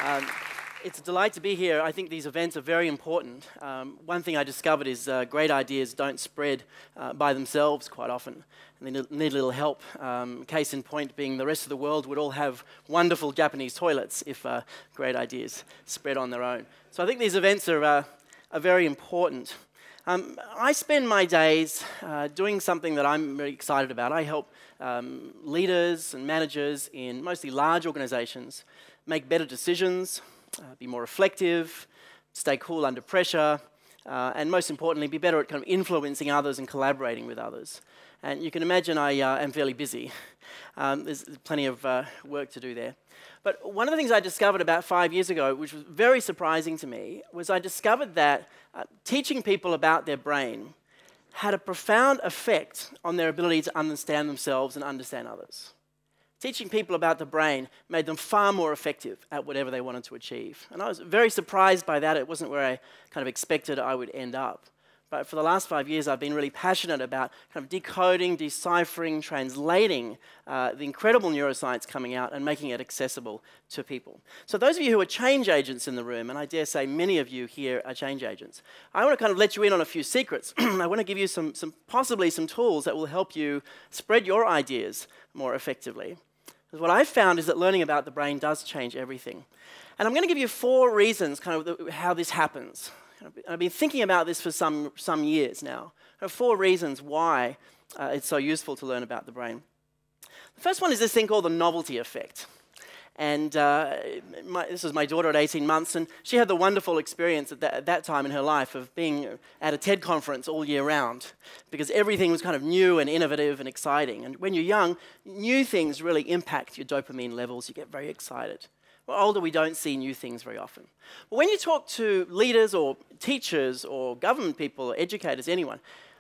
Um, it's a delight to be here. I think these events are very important. One thing I discovered is great ideas don't spread by themselves quite often. And they need a little help. Case in point being the rest of the world would all have wonderful Japanese toilets if great ideas spread on their own. So I think these events are very important. I spend my days doing something that I'm really excited about. I help leaders and managers in mostly large organizations make better decisions, be more reflective, stay cool under pressure, and most importantly, be better at kind of influencing others and collaborating with others. And you can imagine I am fairly busy. There's plenty of work to do there. But one of the things I discovered about 5 years ago, which was very surprising to me, was I discovered that teaching people about their brain had a profound effect on their ability to understand themselves and understand others. Teaching people about the brain made them far more effective at whatever they wanted to achieve. And I was very surprised by that. It wasn't where I kind of expected I would end up. But for the last 5 years, I've been really passionate about kind of decoding, deciphering, translating the incredible neuroscience coming out and making it accessible to people. So those of you who are change agents in the room, and I dare say many of you here are change agents, I want to kind of let you in on a few secrets. I want to give you possibly some tools that will help you spread your ideas more effectively. Because what I've found is that learning about the brain does change everything. And I'm going to give you 4 reasons kind of how this happens. I've been thinking about this for some years now. There are 4 reasons why it's so useful to learn about the brain. The first one is this thing called the novelty effect. And this was my daughter at 18 months, and she had the wonderful experience at that time in her life of being at a TED conference all year round, because everything was kind of new and innovative and exciting. And when you're young, new things really impact your dopamine levels. You get very excited. When we're older, we don't see new things very often. But when you talk to leaders or teachers or government people or educators, anyone,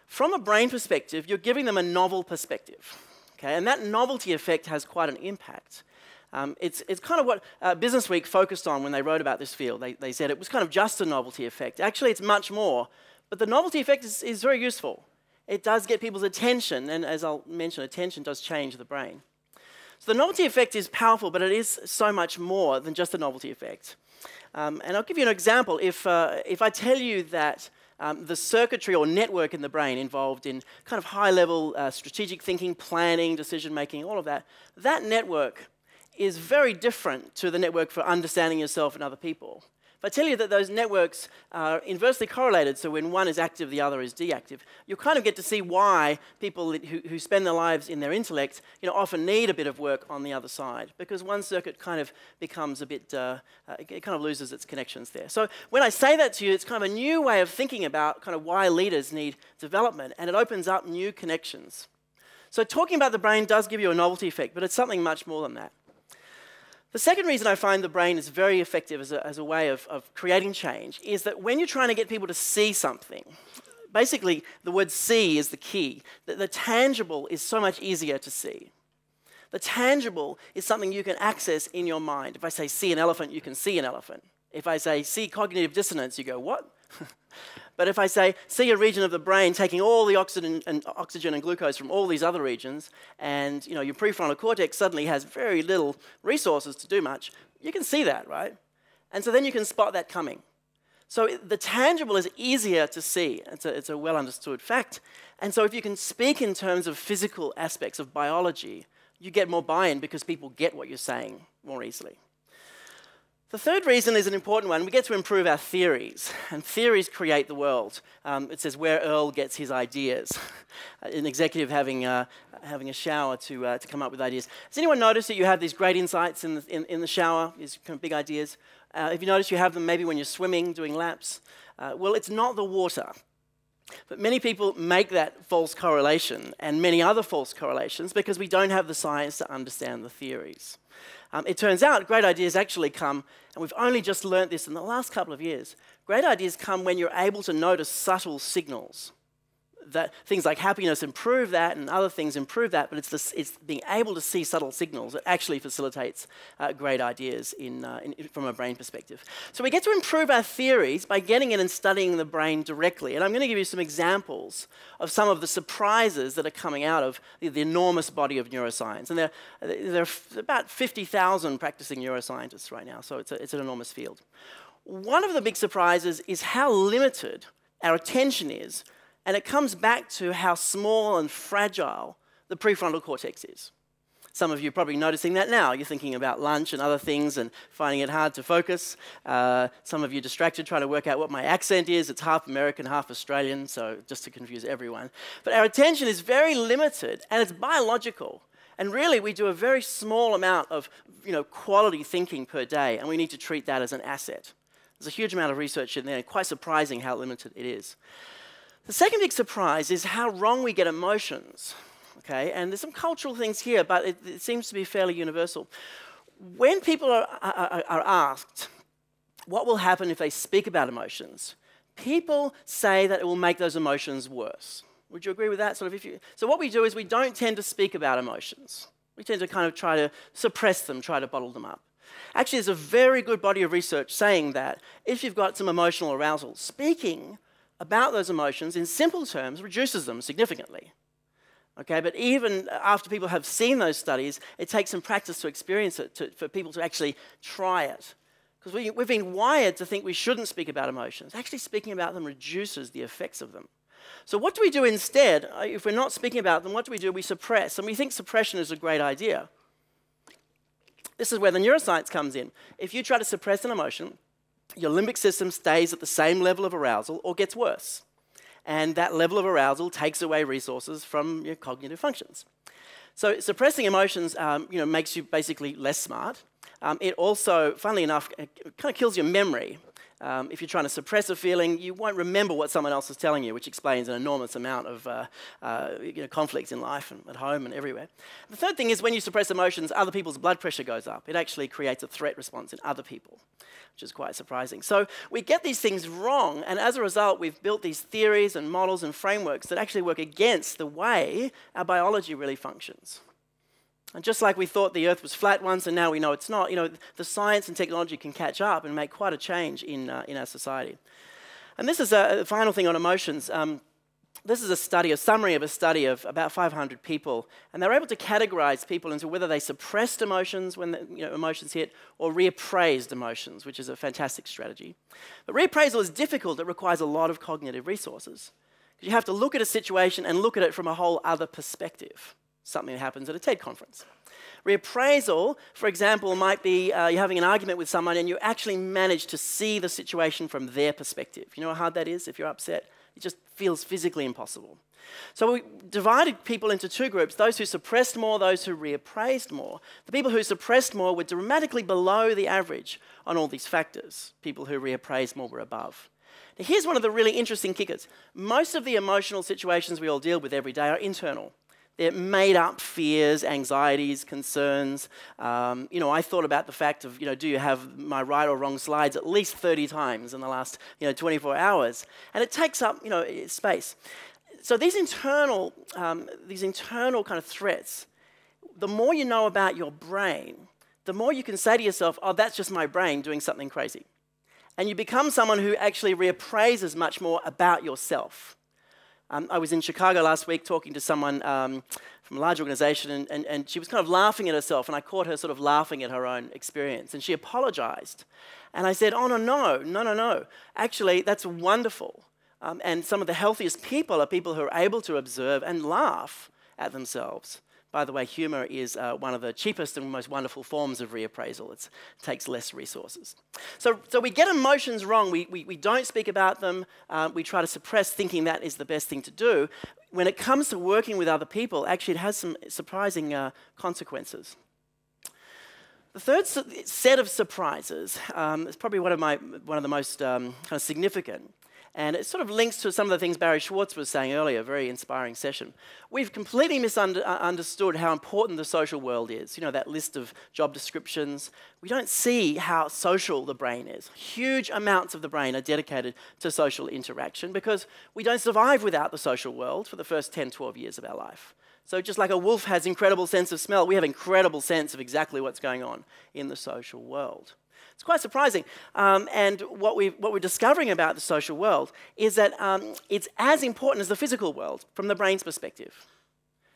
from a brain perspective, you're giving them a novel perspective. Okay? And that novelty effect has quite an impact. It's kind of what Business Week focused on when they wrote about this field. They said it was kind of just a novelty effect. Actually, it's much more. But the novelty effect is very useful. It does get people's attention, and as I'll mention, attention does change the brain. So the novelty effect is powerful, but it is so much more than just a novelty effect. And I'll give you an example. If I tell you that the circuitry or network in the brain involved in kind of high-level strategic thinking, planning, decision-making, all of that, that network is very different to the network for understanding yourself and other people. If I tell you that those networks are inversely correlated, so when one is active, the other is deactive, you'll kind of get to see why people who spend their lives in their intellect often need a bit of work on the other side, because one circuit kind of becomes a bit, it kind of loses its connections there. So when I say that to you, it's kind of a new way of thinking about kind of why leaders need development, and it opens up new connections. So talking about the brain does give you a novelty effect, but it's something much more than that. The second reason I find the brain is very effective as a way of creating change is that when you're trying to get people to see something, basically the word see is the key. The tangible is so much easier to see. The tangible is something you can access in your mind. If I say see an elephant, you can see an elephant. If I say see cognitive dissonance, you go, what? But if I say see a region of the brain taking all the oxygen and glucose from all these other regions, and your prefrontal cortex suddenly has very little resources to do much, you can see that, right? And so then you can spot that coming. So the tangible is easier to see. It's a well understood fact. And so if you can speak in terms of physical aspects of biology, you get more buy-in because people get what you're saying more easily. The third reason is an important one. We get to improve our theories, and theories create the world. It says where Earl gets his ideas. An executive having a shower to come up with ideas. Has anyone noticed that you have these great insights in the shower, these kind of big ideas? If you notice you have them maybe when you're swimming, doing laps, well, it's not the water. But many people make that false correlation and many other false correlations because we don't have the science to understand the theories. It turns out great ideas actually come, and we've only just learnt this in the last couple of years, great ideas come when you're able to notice subtle signals. that things like happiness improve that and other things improve that, but it's being able to see subtle signals that actually facilitates great ideas from a brain perspective. So we get to improve our theories by getting in and studying the brain directly. And I'm going to give you some examples of some of the surprises that are coming out of the enormous body of neuroscience. And there are about 50,000 practicing neuroscientists right now, so it's an enormous field. One of the big surprises is how limited our attention is, and it comes back to how small and fragile the prefrontal cortex is. Some of you are probably noticing that now. You're thinking about lunch and other things and finding it hard to focus. Some of you are distracted trying to work out what my accent is. It's half American, half Australian, so just to confuse everyone. But our attention is very limited, and it's biological. And really, we do a very small amount of quality thinking per day, and we need to treat that as an asset. There's a huge amount of research in there, and quite surprising how limited it is. The second big surprise is how wrong we get emotions. Okay, and there's some cultural things here, but it seems to be fairly universal. When people are asked what will happen if they speak about emotions, people say that it will make those emotions worse. Would you agree with that? So what we do is we don't tend to speak about emotions. We tend to kind of try to suppress them, try to bottle them up. Actually, there's a very good body of research saying that if you've got some emotional arousal, speaking about those emotions in simple terms reduces them significantly. Okay, but even after people have seen those studies, it takes some practice to experience it, for people to actually try it. Because we've been wired to think we shouldn't speak about emotions. Actually, speaking about them reduces the effects of them. So what do we do instead? If we're not speaking about them, what do? We suppress. And we think suppression is a great idea. This is where the neuroscience comes in. If you try to suppress an emotion, your limbic system stays at the same level of arousal or gets worse. And that level of arousal takes away resources from your cognitive functions. So suppressing emotions makes you basically less smart. It also, funnily enough, kind of kills your memory. If you're trying to suppress a feeling, you won't remember what someone else is telling you, which explains an enormous amount of conflicts in life and at home and everywhere. The third thing is when you suppress emotions, other people's blood pressure goes up. It actually creates a threat response in other people, which is quite surprising. So we get these things wrong, and as a result, we've built these theories and models and frameworks that actually work against the way our biology really functions. And just like we thought the Earth was flat once and now we know it's not, the science and technology can catch up and make quite a change in our society. And this is a final thing on emotions. This is a summary of a study of about 500 people, and they're able to categorize people into whether they suppressed emotions when emotions hit or reappraised emotions, which is a fantastic strategy. But reappraisal is difficult. It requires a lot of cognitive resources. Because you have to look at a situation and look at it from a whole other perspective. Something that happens at a TED conference. Reappraisal, for example, might be you're having an argument with someone and you actually manage to see the situation from their perspective. You know how hard that is if you're upset? It just feels physically impossible. So we divided people into two groups, those who suppressed more, those who reappraised more. The people who suppressed more were dramatically below the average on all these factors. People who reappraised more were above. Now, here's one of the really interesting kickers. Most of the emotional situations we all deal with every day are internal. They're made up fears, anxieties, concerns. I thought about the fact of, do you have my right or wrong slides at least 30 times in the last, 24 hours. And it takes up, space. So these internal kind of threats, the more you know about your brain, the more you can say to yourself, oh, that's just my brain doing something crazy. And you become someone who actually reappraises much more about yourself. I was in Chicago last week talking to someone from a large organization, and she was kind of laughing at herself, and I caught her sort of laughing at her own experience, and she apologized. And I said, oh, no. Actually, that's wonderful. And some of the healthiest people are people who are able to observe and laugh at themselves. By the way, humor is one of the cheapest and most wonderful forms of reappraisal. It takes less resources. So we get emotions wrong. We don't speak about them. We try to suppress thinking that is the best thing to do. When it comes to working with other people, actually it has some surprising consequences. The third set of surprises is probably one of the most kind of significant. And it sort of links to some of the things Barry Schwartz was saying earlier, a very inspiring session. We've completely misunderstood how important the social world is. You know, that list of job descriptions. We don't see how social the brain is. Huge amounts of the brain are dedicated to social interaction because we don't survive without the social world for the first 10, 12 years of our life. So just like a wolf has incredible sense of smell, we have incredible sense of exactly what's going on in the social world. It's quite surprising. And what we're discovering about the social world is that it's as important as the physical world from the brain's perspective.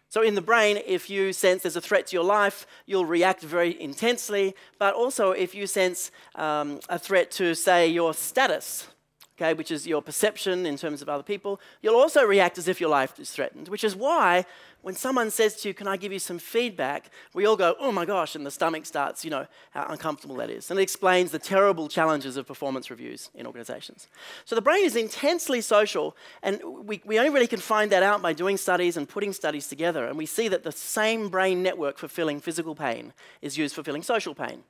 So in the brain, if you sense there's a threat to your life, you'll react very intensely. But also if you sense a threat to, say, your status, okay, which is your perception in terms of other people, you'll also react as if your life is threatened, which is why when someone says to you, can I give you some feedback, we all go, oh my gosh, and the stomach starts, you know, how uncomfortable that is. And it explains the terrible challenges of performance reviews in organizations. So the brain is intensely social, and we only really can find that out by doing studies and putting studies together. And we see that the same brain network for feeling physical pain is used for feeling social pain.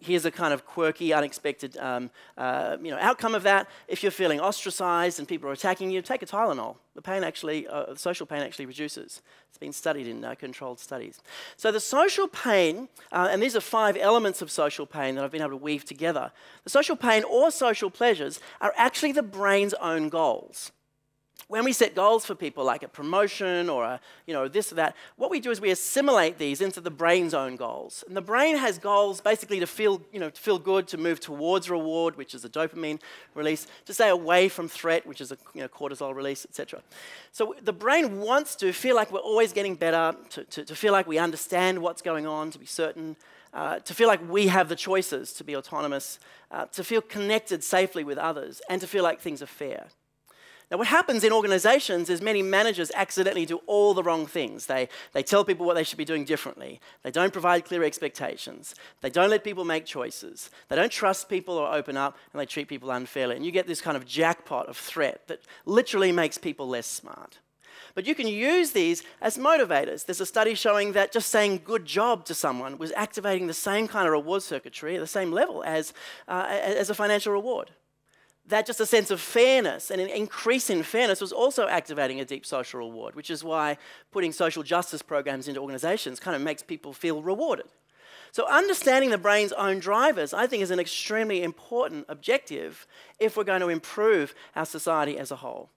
Here's a kind of quirky, unexpected outcome of that. If you're feeling ostracized and people are attacking you, take a Tylenol. The pain actually, social pain actually reduces. It's been studied in controlled studies. So the social pain, and these are 5 elements of social pain that I've been able to weave together. The social pain or social pleasures are actually the brain's own goals. When we set goals for people, like a promotion or this or that, what we do is we assimilate these into the brain's own goals. And the brain has goals basically to feel good, to move towards reward, which is a dopamine release, to stay away from threat, which is a cortisol release, etc. So the brain wants to feel like we're always getting better, to feel like we understand what's going on, to be certain, to feel like we have the choices, to be autonomous, to feel connected safely with others, and to feel like things are fair. Now, what happens in organizations is many managers accidentally do all the wrong things. They tell people what they should be doing differently. They don't provide clear expectations. They don't let people make choices. They don't trust people or open up, and they treat people unfairly. And you get this kind of jackpot of threat that literally makes people less smart. But you can use these as motivators. There's a study showing that just saying good job to someone was activating the same kind of reward circuitry at the same level as a financial reward. That just a sense of fairness and an increase in fairness was also activating a deep social reward, which is why putting social justice programs into organizations kind of makes people feel rewarded. So understanding the brain's own drivers, I think, is an extremely important objective if we're going to improve our society as a whole.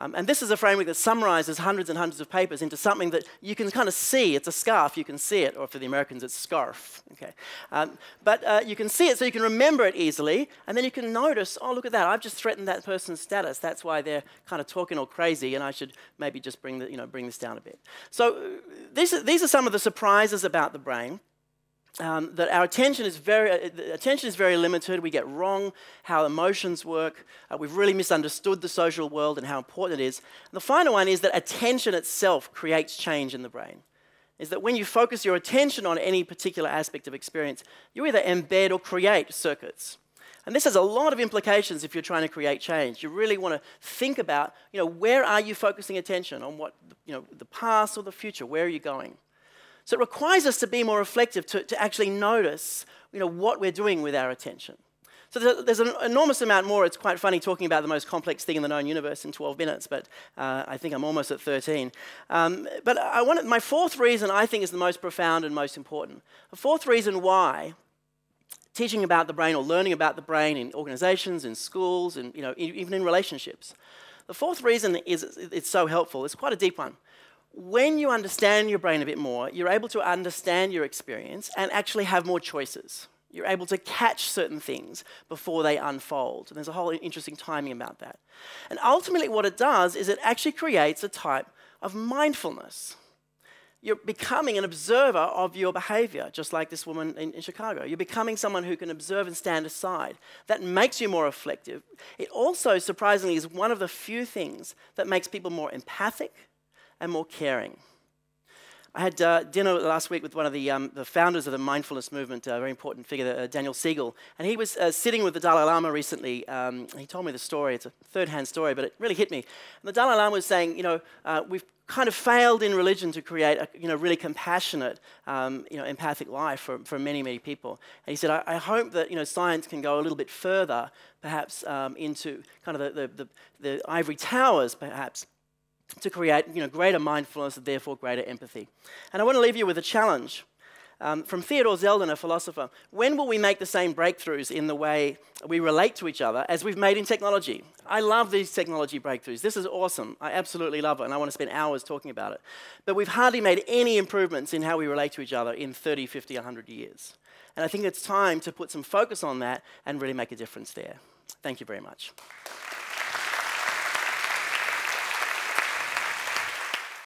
And this is a framework that summarizes hundreds and hundreds of papers into something that you can kind of see. It's a scarf, you can see it, or for the Americans, it's scarf. Okay. But you can see it so you can remember it easily, and then you can notice, oh, look at that, I've just threatened that person's status. That's why they're kind of talking all crazy, and I should maybe just bring this down a bit. So these are some of the surprises about the brain. That our attention is very limited. We get wrong how emotions work. We've really misunderstood the social world and how important it is. And the final one is that attention itself creates change in the brain. Is that when you focus your attention on any particular aspect of experience, you either embed or create circuits. And this has a lot of implications if you're trying to create change. You really want to think about, where are you focusing attention on what, the past or the future? Where are you going? So it requires us to be more reflective, to actually notice, what we're doing with our attention. So there's an enormous amount more. It's quite funny talking about the most complex thing in the known universe in 12 minutes, but I think I'm almost at 13. But my fourth reason I think is the most profound and most important. The fourth reason why teaching about the brain or learning about the brain in organizations, in schools, and even in relationships. The fourth reason is it's so helpful. It's quite a deep one. When you understand your brain a bit more, you're able to understand your experience and actually have more choices. You're able to catch certain things before they unfold. And there's a whole interesting timing about that. And ultimately what it does is it actually creates a type of mindfulness. You're becoming an observer of your behavior, just like this woman in Chicago. You're becoming someone who can observe and stand aside. That makes you more reflective. It also, surprisingly, is one of the few things that makes people more empathic and more caring. I had dinner last week with one of the founders of the mindfulness movement, a very important figure, Daniel Siegel, and he was sitting with the Dalai Lama recently. He told me the story. It's a third-hand story, but it really hit me. And the Dalai Lama was saying, we've kind of failed in religion to create a really compassionate, empathic life for many, many people. And he said, I hope that science can go a little bit further, perhaps into kind of the ivory towers, perhaps, to create greater mindfulness and therefore greater empathy. And I want to leave you with a challenge. From Theodore Zeldin, a philosopher. When will we make the same breakthroughs in the way we relate to each other as we've made in technology? I love these technology breakthroughs. This is awesome. I absolutely love it, and I want to spend hours talking about it. But we've hardly made any improvements in how we relate to each other in 30, 50, 100 years. And I think it's time to put some focus on that and really make a difference there. Thank you very much.